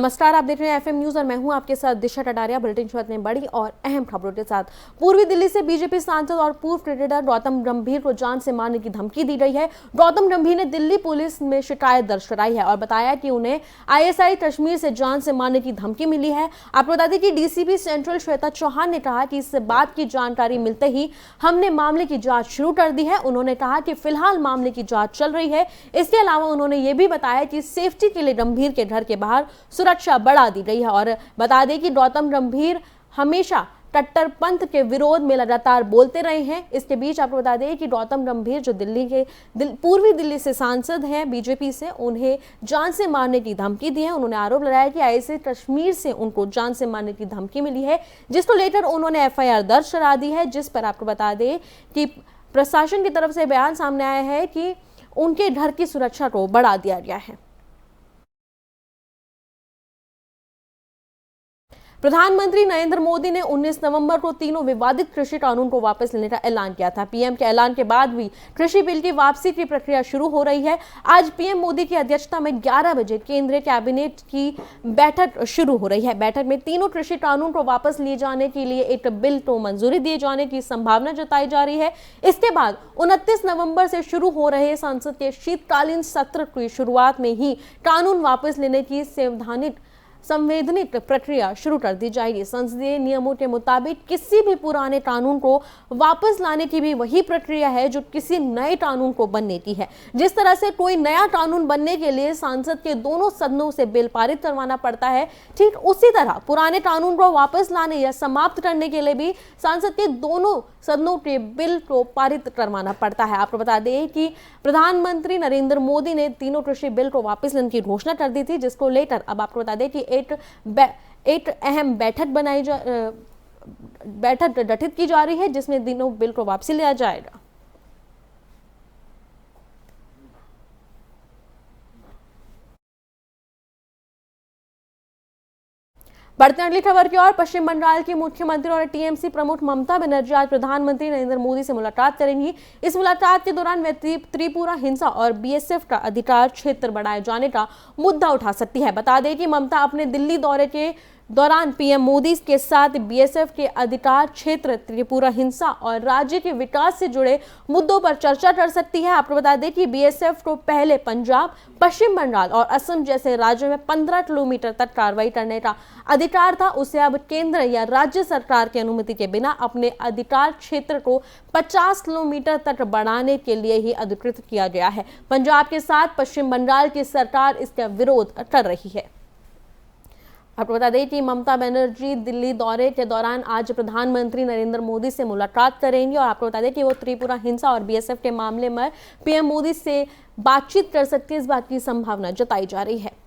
नमस्कार, आप देख रहे हैं एफएम न्यूज और मैं हूं आपके साथ दिशा टटारिया। बुलेटिन शुरुआत में बड़ी और अहम खबरों के साथ। पूर्वी दिल्ली से बीजेपी सांसद और पूर्व क्रिकेटर गौतम गंभीर को जान से मारने की धमकी दी गई है। गौतम गंभीर ने दिल्ली पुलिस में शिकायत दर्ज कराई है और बताया कि उन्हें आईएसआई कश्मीर से जान से मारने की धमकी मिली है। आपको बता दें कि डीसीपी सेंट्रल श्वेता चौहान ने कहा कि इस बात की जानकारी मिलते ही हमने मामले की जांच शुरू कर दी है। उन्होंने कहा कि फिलहाल मामले की जांच चल रही है। इसके अलावा उन्होंने ये भी बताया कि सेफ्टी के लिए गंभीर के घर के बाहर सुरक्षा बढ़ा दी गई है और बता दें कि गौतम गंभीर हमेशा कट्टरपंथ के विरोध में लगातार बोलते रहे हैं। इसके बीच आपको बता दें कि गौतम गंभीर जो पूर्वी दिल्ली से सांसद हैं बीजेपी से, उन्हें जान से मारने की धमकी दी है। उन्होंने आरोप लगाया कि आईएसआई कश्मीर से उनको जान से मारने की धमकी मिली है, जिसको लेकर उन्होंने एफआईआर दर्ज करा दी है, जिस पर आपको बता दें कि प्रशासन की तरफ से बयान सामने आया है कि उनके घर की सुरक्षा को बढ़ा दिया गया है। प्रधानमंत्री नरेंद्र मोदी ने 19 नवंबर को तीनों विवादित कृषि कानून को वापस लेने का ऐलान किया था। पीएम के ऐलान के बाद भी कृषि बिल की वापसी की प्रक्रिया शुरू हो रही है। आज पीएम मोदी की अध्यक्षता में 11 बजे केंद्रीय कैबिनेट की बैठक शुरू हो रही है। बैठक में तीनों कृषि कानून को वापस लिए जाने के लिए एक बिल को मंजूरी दिए जाने की संभावना जताई जा रही है। इसके बाद 29 नवंबर से शुरू हो रहे संसद के शीतकालीन सत्र की शुरुआत में ही कानून वापस लेने की संवैधानिक प्रक्रिया शुरू कर दी जाएगी। संसदीय नियमों के मुताबिक किसी भी पुराने कानून को वापस लाने की भी वही प्रक्रिया है जो किसी नए कानून को बनने की है। जिस तरह से कोई नया कानून बनने के लिए संसद के दोनों सदनों से बिल पारित करवाना पड़ता है, ठीक उसी तरह पुराने कानून को वापस लाने या समाप्त करने के लिए भी संसद के दोनों सदनों के बिल को पारित करवाना पड़ता है। आपको बता दें कि प्रधानमंत्री नरेंद्र मोदी ने तीनों कृषि बिल को वापस लेने की घोषणा कर दी थी, जिसको लेकर अब आपको बता दें कि एक अहम बैठक गठित की जा रही है, जिसमें तीनों बिल को वापसी लिया जाएगा। बढ़ते अगली खबर की ओर। पश्चिम बंगाल की मुख्यमंत्री और टीएमसी प्रमुख ममता बनर्जी आज प्रधानमंत्री नरेंद्र मोदी से मुलाकात करेंगी। इस मुलाकात के दौरान वे त्रिपुरा हिंसा और बीएसएफ का अधिकार क्षेत्र बढ़ाए जाने का मुद्दा उठा सकती है। बता दें कि ममता अपने दिल्ली दौरे के दौरान पीएम मोदी के साथ बीएसएफ के अधिकार क्षेत्र, त्रिपुरा हिंसा और राज्य के विकास से जुड़े मुद्दों पर चर्चा कर सकती है। आपको बता दें कि बीएसएफ को पहले पंजाब, पश्चिम बंगाल और असम जैसे राज्यों में 15 किलोमीटर तक कार्रवाई करने का अधिकार था। उसे अब केंद्र या राज्य सरकार की अनुमति के बिना अपने अधिकार क्षेत्र को 50 किलोमीटर तक बढ़ाने के लिए ही अधिकृत किया गया है। पंजाब के साथ पश्चिम बंगाल की सरकार इसका विरोध कर रही है। आपको बता दें कि ममता बनर्जी दिल्ली दौरे के दौरान आज प्रधानमंत्री नरेंद्र मोदी से मुलाकात करेंगी और आपको बता दें कि वो त्रिपुरा हिंसा और बीएसएफ के मामले में पीएम मोदी से बातचीत कर सकती है। इस बात की संभावना जताई जा रही है।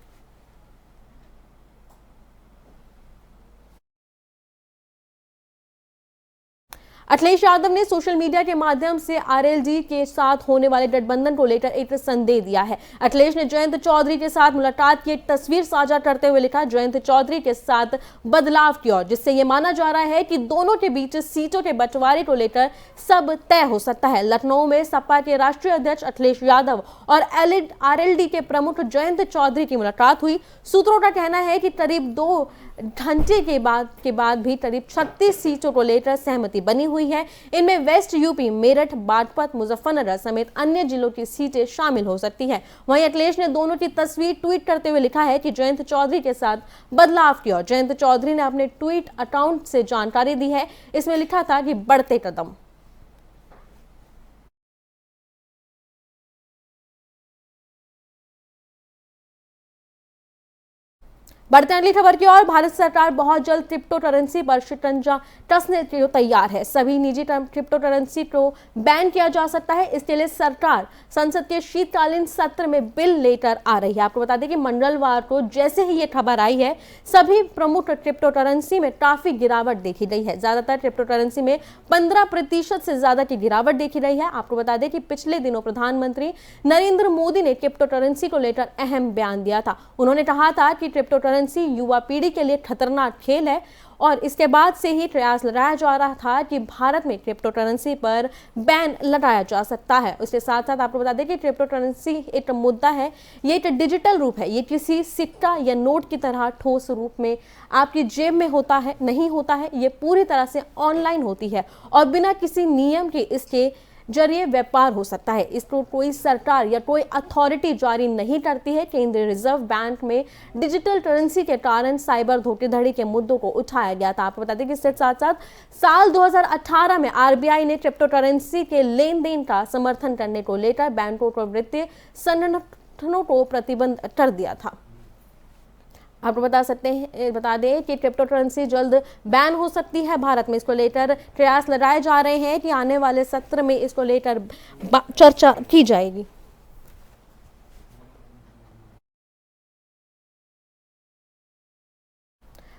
अखिलेश यादव ने सोशल मीडिया के माध्यम से आरएलडी के साथ होने वाले गठबंधन को लेकर एक संदेश दिया है। अखिलेश ने जयंत चौधरी के साथ मुलाकात की एक तस्वीर साझा करते हुए लिखा, जयंत चौधरी के साथ बदलाव की ओर, जिससे यह माना जा रहा है कि दोनों के बीच सीटों के बंटवारे को लेकर सब तय हो सकता है। लखनऊ में सपा के राष्ट्रीय अध्यक्ष अखिलेश यादव और आरएलडी के प्रमुख जयंत चौधरी की मुलाकात हुई। सूत्रों का कहना है कि करीब 2 घंटे के बाद भी करीब 36 सीटों को लेकर सहमति बनी हुई है। इनमें वेस्ट यूपी, मेरठ, बागपत, मुजफ्फरनगर समेत अन्य जिलों की सीटें शामिल हो सकती हैं। वहीं अखिलेश ने दोनों की तस्वीर ट्वीट करते हुए लिखा है कि जयंत चौधरी के साथ बदलाव की ओर। जयंत चौधरी ने अपने ट्वीट अकाउंट से जानकारी दी है। इसमें लिखा था कि बढ़ते कदम। बढ़ते अगली खबर की ओर। भारत सरकार बहुत जल्द क्रिप्टो करेंसी पर शिकंजा कसने के लिए तैयार है। सभी निजी क्रिप्टो करेंसी को बैन किया जा सकता है। इसके लिए सरकार संसद के शीतकालीन सत्र में बिल लेकर आ रही है। आपको बता दें कि मंगलवार को जैसे ही ये खबर आई है, सभी प्रमुख क्रिप्टो करेंसी में काफी गिरावट देखी गई है। ज्यादातर क्रिप्टो करेंसी में 15% से ज्यादा की गिरावट देखी गई है। आपको बता दें कि पिछले दिनों प्रधानमंत्री नरेंद्र मोदी ने क्रिप्टो करेंसी को लेकर अहम बयान दिया था। उन्होंने कहा था कि क्रिप्टो करेंसी युवा पीढ़ी के लिए खतरनाक खेल है और इसके बाद से ही प्रयास लगाया जा रहा था कि भारत में क्रिप्टो करेंसी पर बैन लगाया जा सकता है। उसके साथ साथ आपको बता दें कि क्रिप्टो करेंसी एक मुद्दा है, ये एक डिजिटल रूप है, ये किसी सिक्का या नोट की तरह ठोस रूप में आपकी जेब में होता है नहीं होता है, ये पूरी तरह से ऑनलाइन होती है और बिना किसी नियम के इसके जरिए व्यापार हो सकता है। इसको कोई सरकार या कोई अथॉरिटी जारी नहीं करती है। केंद्रीय रिजर्व बैंक में डिजिटल करेंसी के कारण साइबर धोखाधड़ी के मुद्दों को उठाया गया था। आपको बता दें कि इसके साथ साथ साल 2018 में आरबीआई ने क्रिप्टो करेंसी के लेन देन का समर्थन करने को लेकर बैंकों को वित्तीय संगठनों को प्रतिबंध कर दिया था। आपको बता दें कि क्रिप्टो करेंसी जल्द बैन हो सकती है। भारत में इसको लेकर प्रयास लगाए जा रहे हैं कि आने वाले सत्र में इसको लेकर चर्चा की जाएगी।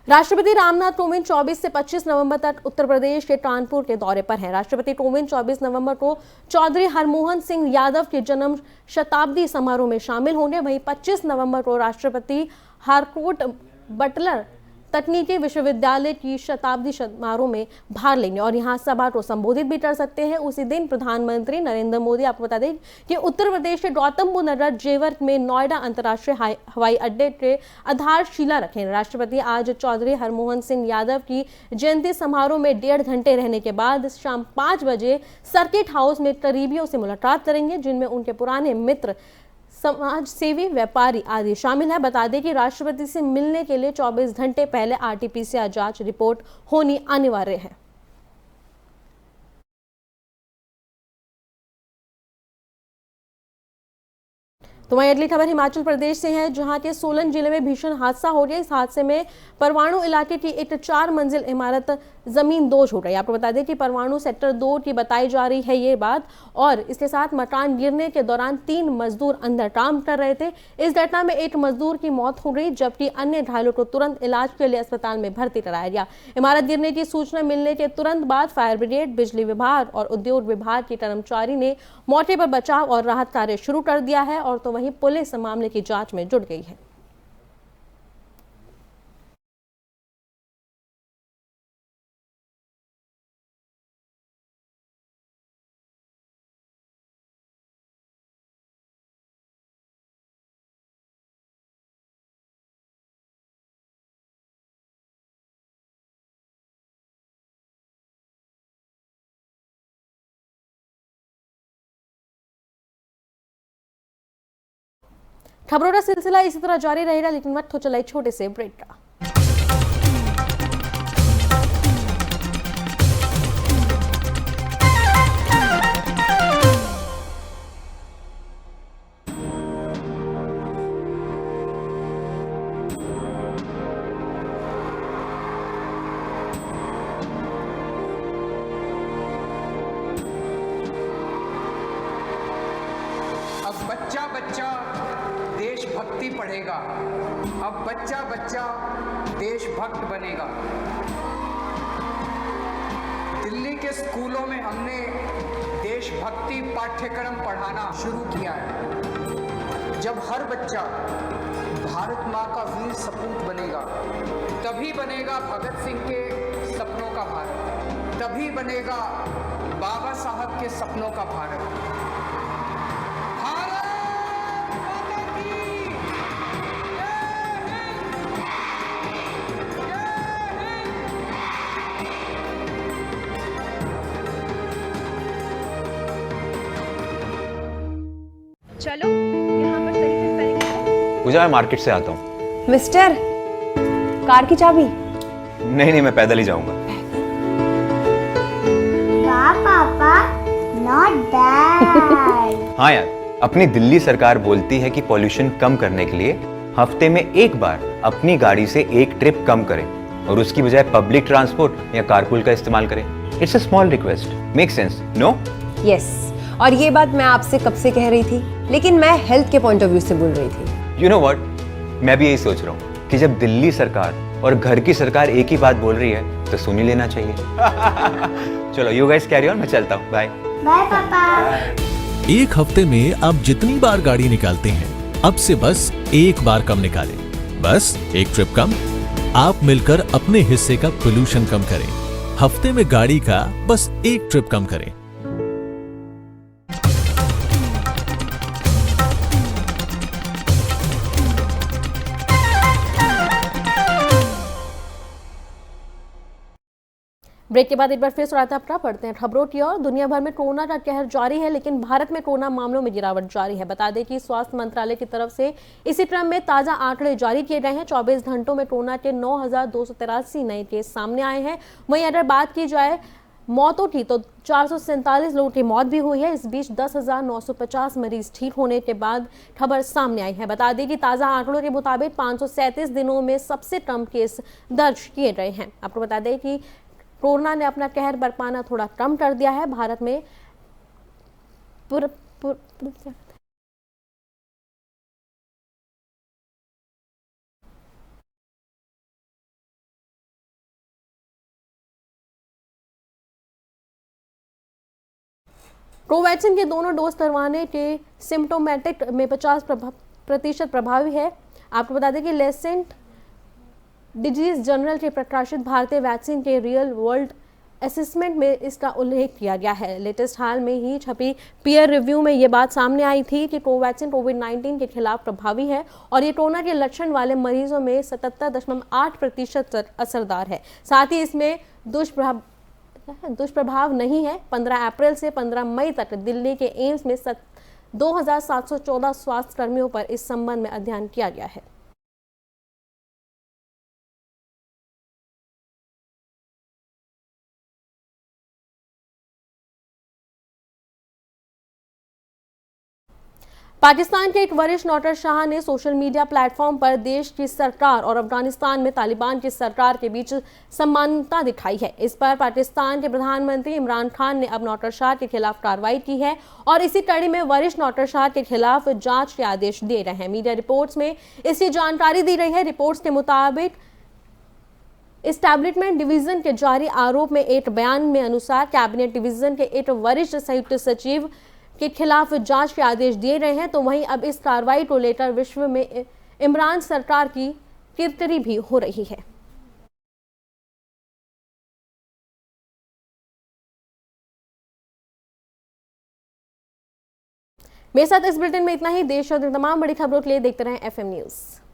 राष्ट्रपति रामनाथ कोविंद 24 से 25 नवंबर तक उत्तर प्रदेश के कानपुर के दौरे पर हैं। राष्ट्रपति कोविंद 24 नवंबर को चौधरी हरमोहन सिंह यादव के जन्म शताब्दी समारोह में शामिल होंगे। वहीं 25 नवंबर को राष्ट्रपति हारकोट बटलर तकनीकी विश्वविद्यालय की शताब्दी समारोह में भाग लेंगे और यहां सभा को संबोधित भी कर सकते हैं। उसी दिन प्रधानमंत्री नरेंद्र मोदी, आपको बता दें कि उत्तर प्रदेश के गौतम बुद्ध नगर जेवर में नोएडा अंतर्राष्ट्रीय हवाई अड्डे के आधारशिला रखें। राष्ट्रपति आज चौधरी हरमोहन सिंह यादव की जयंती समारोह में 1.5 घंटे रहने के बाद शाम 5 बजे सर्किट हाउस में करीबियों से मुलाकात करेंगे, जिनमें उनके पुराने मित्र, समाज सेवी, व्यापारी आदि शामिल है। बता दें कि राष्ट्रपति से मिलने के लिए 24 घंटे पहले आरटी-पीसीआर जांच रिपोर्ट होनी अनिवार्य है। तो वहीं अगली खबर हिमाचल प्रदेश से है, जहां के सोलन जिले में भीषण हादसा हो गया। इस हादसे में परवाणु इलाके की एक 4 मंजिल इमारत जमीन दोज हो गई। आपको बता दें कि परवाणु सेक्टर 2 की बताई जा रही है ये बात, और इसके साथ मकान गिरने के दौरान 3 मजदूर अंदर काम कर रहे थे। इस घटना में एक मजदूर की मौत हो गई, जबकि अन्य घायलों को तुरंत इलाज के लिए अस्पताल में भर्ती कराया गया। इमारत गिरने की सूचना मिलने के तुरंत बाद फायर ब्रिगेड, बिजली विभाग और उद्योग विभाग के कर्मचारी ने मौके पर बचाव और राहत कार्य शुरू कर दिया है, और तो वहीं पुलिस मामले की जांच में जुट गई है। खबरों का सिलसिला इसी तरह जारी रहेगा, लेकिन वक्त हो चला एक छोटे से ब्रेक का। अब बच्चा बच्चा देशभक्ति पढ़ेगा, अब बच्चा बच्चा देशभक्त बनेगा। दिल्ली के स्कूलों में हमने देशभक्ति पाठ्यक्रम पढ़ाना शुरू किया है। जब हर बच्चा भारत माँ का वीर सपूत बनेगा, तभी बनेगा भगत सिंह के सपनों का भारत, तभी बनेगा बाबा साहब के सपनों का भारत। चलो यहाँ पर सही से स्पेलिंग है। पूजा, मैं मार्केट से आता हूँ। मिस्टर, कार की चाबी? नहीं, मैं पैदल ही जाऊंगा। वाह पापा, नॉट बैड। हाँ यार, अपनी दिल्ली सरकार बोलती है कि पॉल्यूशन कम करने के लिए हफ्ते में एक बार अपनी गाड़ी से एक ट्रिप कम करें और उसकी बजाय पब्लिक ट्रांसपोर्ट या कारपूल का इस्तेमाल करें। It's a small request, make sense, no? Yes, और ये बात मैं आपसे कब से कह रही थी, लेकिन मैं हेल्थ के पॉइंट ऑफ व्यू से बोल रही थी। यू नो व्हाट, मैं भी यही सोच रहा हूँ कि जब दिल्ली सरकार और घर की सरकार एक ही बात बोल रही है तो सुन ही लेना चाहिए। चलो यू गाइस कैरी ऑन, मैं चलता हूँ, बाय। बाय पापा। एक हफ्ते में आप जितनी बार गाड़ी निकालते हैं, अब से बस एक बार कम निकालें। बस एक ट्रिप कम, आप मिलकर अपने हिस्से का पोल्यूशन कम करें। हफ्ते में गाड़ी का बस एक ट्रिप कम करें। ब्रेक के बाद एक बार फिर स्वागत है आपका। पढ़ते हैं खबरों की ओर। दुनिया भर में कोरोना का कहर जारी है, लेकिन भारत में कोरोना मामलों में गिरावट जारी है। बता दें कि स्वास्थ्य मंत्रालय की तरफ से इसी क्रम में ताजा आंकड़े जारी किए गए हैं। 24 घंटों में कोरोना के 9,283 नए केस सामने आए हैं। वहीं अगर बात की जाए मौतों की तो 447 लोगों की मौत भी हुई है। इस बीच 10,950 मरीज ठीक होने के बाद खबर सामने आई है। बता दें कि ताजा आंकड़ों के मुताबिक 537 दिनों में सबसे कम केस दर्ज किए गए हैं। आपको बता दें कि कोरोना ने अपना कहर बरपाना थोड़ा कम कर दिया है। भारत में कोवैक्सीन के दोनों डोज करवाने के सिम्टोमेटिक में 50% प्रभावी है। आपको बता दें कि लेसेंट डिजीज जर्नल के प्रकाशित भारतीय वैक्सीन के रियल वर्ल्ड असेसमेंट में इसका उल्लेख किया गया है। लेटेस्ट हाल में ही छपी पीयर रिव्यू में ये बात सामने आई थी कि कोवैक्सीन कोविड-19 के खिलाफ प्रभावी है और ये कोरोना के लक्षण वाले मरीजों में 77.8% तक असरदार है। साथ ही इसमें दुष्प्रभाव नहीं है। 15 अप्रैल से 15 मई तक दिल्ली के एम्स में 2,714 स्वास्थ्य कर्मियों पर इस संबंध में अध्ययन किया गया है। पाकिस्तान के एक वरिष्ठ नौकरशाह ने सोशल मीडिया प्लेटफॉर्म पर देश की सरकार और अफगानिस्तान में तालिबान की सरकार के बीच समानता दिखाई है। इस पर पाकिस्तान के प्रधानमंत्री इमरान खान ने अब नौकरशाह के खिलाफ कार्रवाई की है और इसी कड़ी में वरिष्ठ नौकरशाह के खिलाफ जांच के आदेश दिए गए हैं। मीडिया रिपोर्ट्स में इसकी जानकारी दी गई है। रिपोर्ट्स के मुताबिक एस्टैब्लिशमेंट डिवीजन के जारी आरोप में एक बयान में अनुसार कैबिनेट डिवीजन के एक वरिष्ठ संयुक्त सचिव के खिलाफ जांच के आदेश दिए गए हैं। तो वहीं अब इस कार्रवाई को लेकर विश्व में इमरान सरकार की किरकिरी भी हो रही है। मेरे साथ इस बुलेटिन में इतना ही। देश और तमाम बड़ी खबरों के लिए देखते रहें FM न्यूज़।